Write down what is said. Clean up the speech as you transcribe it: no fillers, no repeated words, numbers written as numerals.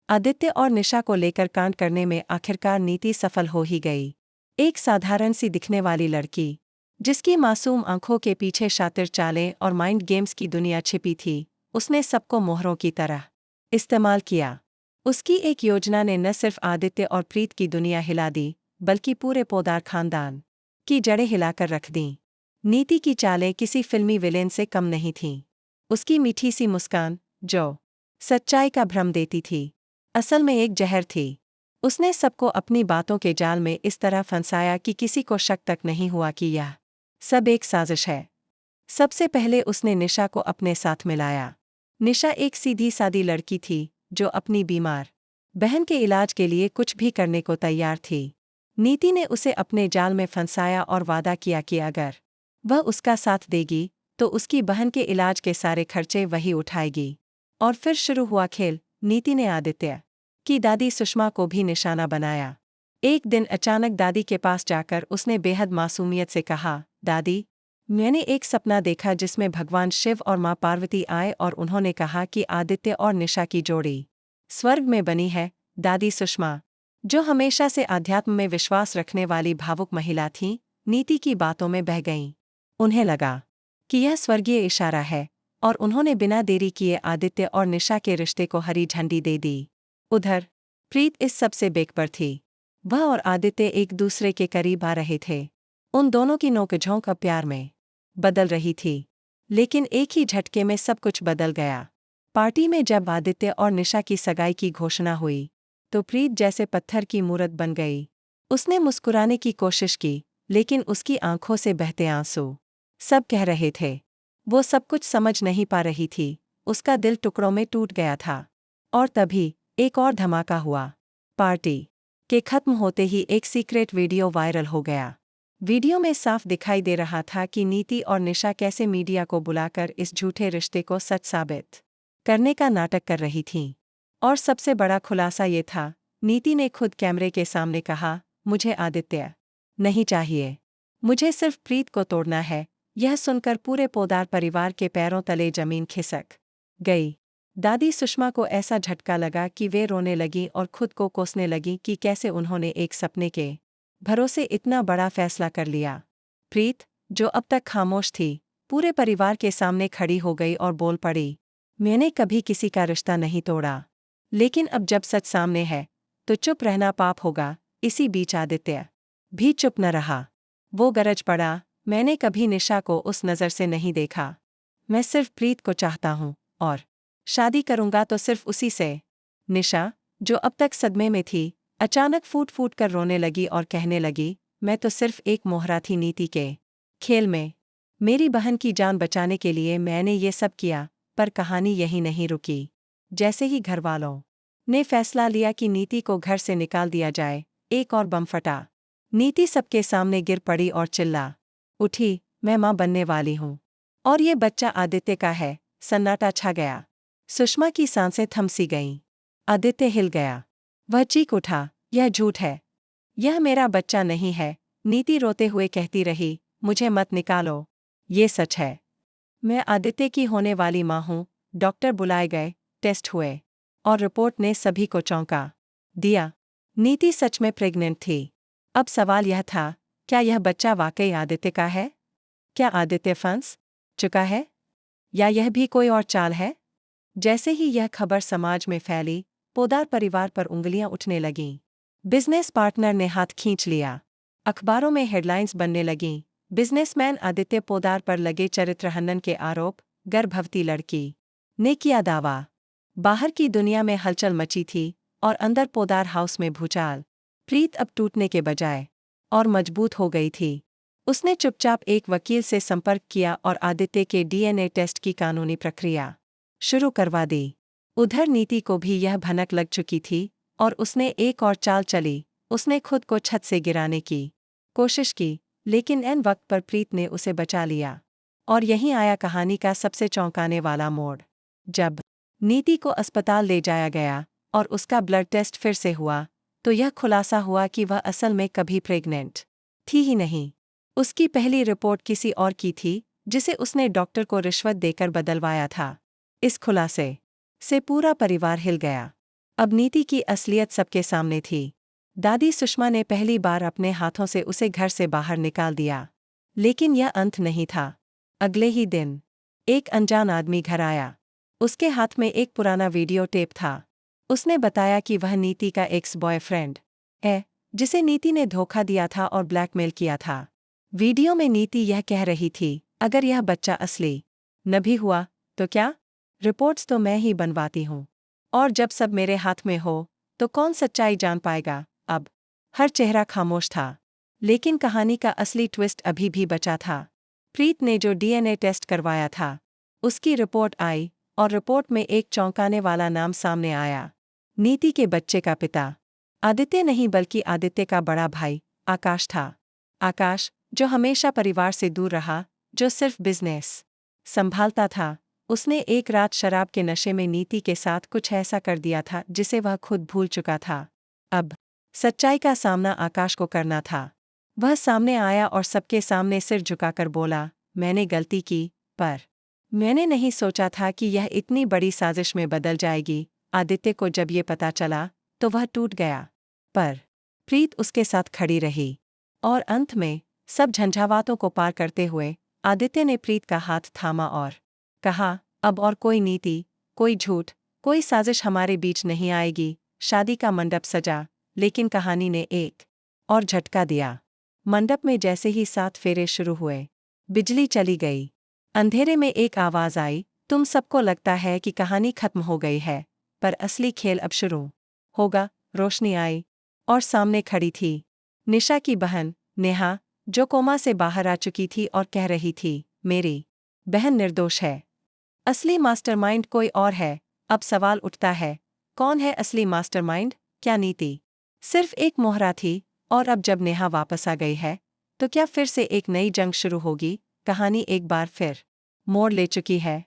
आदित्य और निशा को लेकर कांड करने में आखिरकार नीति सफल हो ही गई। एक साधारण सी दिखने वाली लड़की, जिसकी मासूम आंखों के पीछे शातिर चालें और माइंड गेम्स की दुनिया छिपी थी, उसने सबको मोहरों की तरह इस्तेमाल किया। उसकी एक योजना ने न सिर्फ आदित्य और प्रीत की दुनिया हिला दी, बल्कि पूरे पोद्दार खानदान की जड़ें हिलाकर रख दीं। नीति की चालें किसी फिल्मी विलेन से कम नहीं थीं। उसकी मीठी सी मुस्कान, जो सच्चाई का भ्रम देती थी, असल में एक जहर थी। उसने सबको अपनी बातों के जाल में इस तरह फंसाया कि किसी को शक तक नहीं हुआ कि यह सब एक साजिश है। सबसे पहले उसने निशा को अपने साथ मिलाया। निशा एक सीधी सादी लड़की थी, जो अपनी बीमार बहन के इलाज के लिए कुछ भी करने को तैयार थी। नीति ने उसे अपने जाल में फंसाया और वादा किया कि अगर वह उसका साथ देगी तो उसकी बहन के इलाज के सारे खर्चे वही उठाएगी। और फिर शुरू हुआ खेल। नीति ने आदित्य की दादी सुषमा को भी निशाना बनाया। एक दिन अचानक दादी के पास जाकर उसने बेहद मासूमियत से कहा, दादी, मैंने एक सपना देखा जिसमें भगवान शिव और मां पार्वती आए और उन्होंने कहा कि आदित्य और निशा की जोड़ी स्वर्ग में बनी है। दादी सुषमा, जो हमेशा से आध्यात्म में विश्वास रखने वाली भावुक महिला थीं, नीति की बातों में बह गईं। उन्हें लगा कि यह स्वर्गीय इशारा है, और उन्होंने बिना देरी किए आदित्य और निशा के रिश्ते को हरी झंडी दे दी। उधर प्रीत इस सबसे बेखबर थी। वह और आदित्य एक दूसरे के करीब आ रहे थे। उन दोनों की नोकझोंक अब प्यार में बदल रही थी। लेकिन एक ही झटके में सब कुछ बदल गया। पार्टी में जब आदित्य और निशा की सगाई की घोषणा हुई, तो प्रीत जैसे पत्थर की मूरत बन गई। उसने मुस्कुराने की कोशिश की, लेकिन उसकी आंखों से बहते आंसू सब कह रहे थे। वो सब कुछ समझ नहीं पा रही थी। उसका दिल टुकड़ों में टूट गया था। और तभी एक और धमाका हुआ। पार्टी के खत्म होते ही एक सीक्रेट वीडियो वायरल हो गया। वीडियो में साफ दिखाई दे रहा था कि नीति और निशा कैसे मीडिया को बुलाकर इस झूठे रिश्ते को सच साबित करने का नाटक कर रही थीं। और सबसे बड़ा खुलासा ये था, नीति ने खुद कैमरे के सामने कहा, मुझे आदित्य नहीं चाहिए, मुझे सिर्फ प्रीत को तोड़ना है। यह सुनकर पूरे पोद्दार परिवार के पैरों तले जमीन खिसक गई। दादी सुषमा को ऐसा झटका लगा कि वे रोने लगी और खुद को कोसने लगी कि कैसे उन्होंने एक सपने के भरोसे इतना बड़ा फैसला कर लिया। प्रीत, जो अब तक खामोश थी, पूरे परिवार के सामने खड़ी हो गई और बोल पड़ी, मैंने कभी किसी का रिश्ता नहीं तोड़ा, लेकिन अब जब सच सामने है तो चुप रहना पाप होगा। इसी बीच आदित्य भी चुप न रहा। वो गरज पड़ा, मैंने कभी निशा को उस नज़र से नहीं देखा। मैं सिर्फ प्रीत को चाहता हूँ, और शादी करूँगा तो सिर्फ उसी से। निशा, जो अब तक सदमे में थी, अचानक फूट फूट कर रोने लगी और कहने लगी, मैं तो सिर्फ एक मोहरा थी नीति के खेल में। मेरी बहन की जान बचाने के लिए मैंने ये सब किया। पर कहानी यहीं नहीं रुकी। जैसे ही घरवालों ने फैसला लिया कि नीति को घर से निकाल दिया जाए, एक और बम फटा। नीति सबके सामने गिर पड़ी और चिल्ला उठी, मैं मां बनने वाली हूं, और ये बच्चा आदित्य का है। सन्नाटा छा गया। सुषमा की सांसें थम सी गईं। आदित्य हिल गया। वह चीख उठा, यह झूठ है, यह मेरा बच्चा नहीं है। नीति रोते हुए कहती रही, मुझे मत निकालो, ये सच है। मैं आदित्य की होने वाली मां हूं। डॉक्टर बुलाए गए, टेस्ट हुए, और रिपोर्ट ने सभी को चौंका दिया। नीति सच में प्रेग्नेंट थी। अब सवाल यह था, क्या यह बच्चा वाकई आदित्य का है? क्या आदित्य फंस चुका है, या यह भी कोई और चाल है? जैसे ही यह खबर समाज में फैली, पोद्दार परिवार पर उंगलियां उठने लगीं। बिजनेस पार्टनर ने हाथ खींच लिया। अखबारों में हेडलाइंस बनने लगीं, बिजनेसमैन आदित्य पोद्दार पर लगे चरित्रहनन के आरोप। गर्भवती लड़की ने किया दावा। बाहर की दुनिया में हलचल मची थी, और अंदर पोद्दार हाउस में भूचाल। प्रीत अब टूटने के बजाय और मजबूत हो गई थी। उसने चुपचाप एक वकील से संपर्क किया और आदित्य के डीएनए टेस्ट की कानूनी प्रक्रिया शुरू करवा दी। उधर नीति को भी यह भनक लग चुकी थी, और उसने एक और चाल चली। उसने खुद को छत से गिराने की कोशिश की, लेकिन ऐन वक्त पर प्रीत ने उसे बचा लिया। और यहीं आया कहानी का सबसे चौंकाने वाला मोड़। जब नीति को अस्पताल ले जाया गया और उसका ब्लड टेस्ट फिर से हुआ, तो यह खुलासा हुआ कि वह असल में कभी प्रेग्नेंट थी ही नहीं। उसकी पहली रिपोर्ट किसी और की थी, जिसे उसने डॉक्टर को रिश्वत देकर बदलवाया था। इस खुलासे से पूरा परिवार हिल गया। अब नीति की असलियत सबके सामने थी। दादी सुषमा ने पहली बार अपने हाथों से उसे घर से बाहर निकाल दिया। लेकिन यह अंत नहीं था। अगले ही दिन एक अनजान आदमी घर आया। उसके हाथ में एक पुराना वीडियो टेप था। उसने बताया कि वह नीति का एक्स बॉयफ्रेंड है, जिसे नीति ने धोखा दिया था और ब्लैकमेल किया था। वीडियो में नीति यह कह रही थी, अगर यह बच्चा असली न भी हुआ तो क्या? रिपोर्ट्स तो मैं ही बनवाती हूँ। और जब सब मेरे हाथ में हो तो कौन सच्चाई जान पाएगा? अब हर चेहरा खामोश था। लेकिन कहानी का असली ट्विस्ट अभी भी बचा था। प्रीत ने जो डीएनए टेस्ट करवाया था, उसकी रिपोर्ट आई और रिपोर्ट में एक चौंकाने वाला नाम सामने आया। नीति के बच्चे का पिता आदित्य नहीं बल्कि आदित्य का बड़ा भाई आकाश था। आकाश, जो हमेशा परिवार से दूर रहा, जो सिर्फ बिजनेस संभालता था। उसने एक रात शराब के नशे में नीति के साथ कुछ ऐसा कर दिया था जिसे वह खुद भूल चुका था। अब सच्चाई का सामना आकाश को करना था। वह सामने आया और सबके सामने सिर झुकाकर बोला, मैंने गलती की, पर मैंने नहीं सोचा था कि यह इतनी बड़ी साजिश में बदल जाएगी। आदित्य को जब ये पता चला तो वह टूट गया, पर प्रीत उसके साथ खड़ी रही। और अंत में सब झंझावातों को पार करते हुए आदित्य ने प्रीत का हाथ थामा और कहा, अब और कोई नीति, कोई झूठ, कोई साजिश हमारे बीच नहीं आएगी। शादी का मंडप सजा, लेकिन कहानी ने एक और झटका दिया। मंडप में जैसे ही 7 फेरे शुरू हुए, बिजली चली गई। अंधेरे में एक आवाज आई, तुम सबको लगता है कि कहानी खत्म हो गई है, पर असली खेल अब शुरू होगा। रोशनी आई और सामने खड़ी थी निशा की बहन नेहा, जो कोमा से बाहर आ चुकी थी और कह रही थी, मेरी बहन निर्दोष है। असली मास्टरमाइंड कोई और है। अब सवाल उठता है, कौन है असली मास्टरमाइंड? क्या नीति सिर्फ एक मोहरा थी? और अब जब नेहा वापस आ गई है, तो क्या फिर से एक नई जंग शुरू होगी? कहानी एक बार फिर मोड़ ले चुकी है।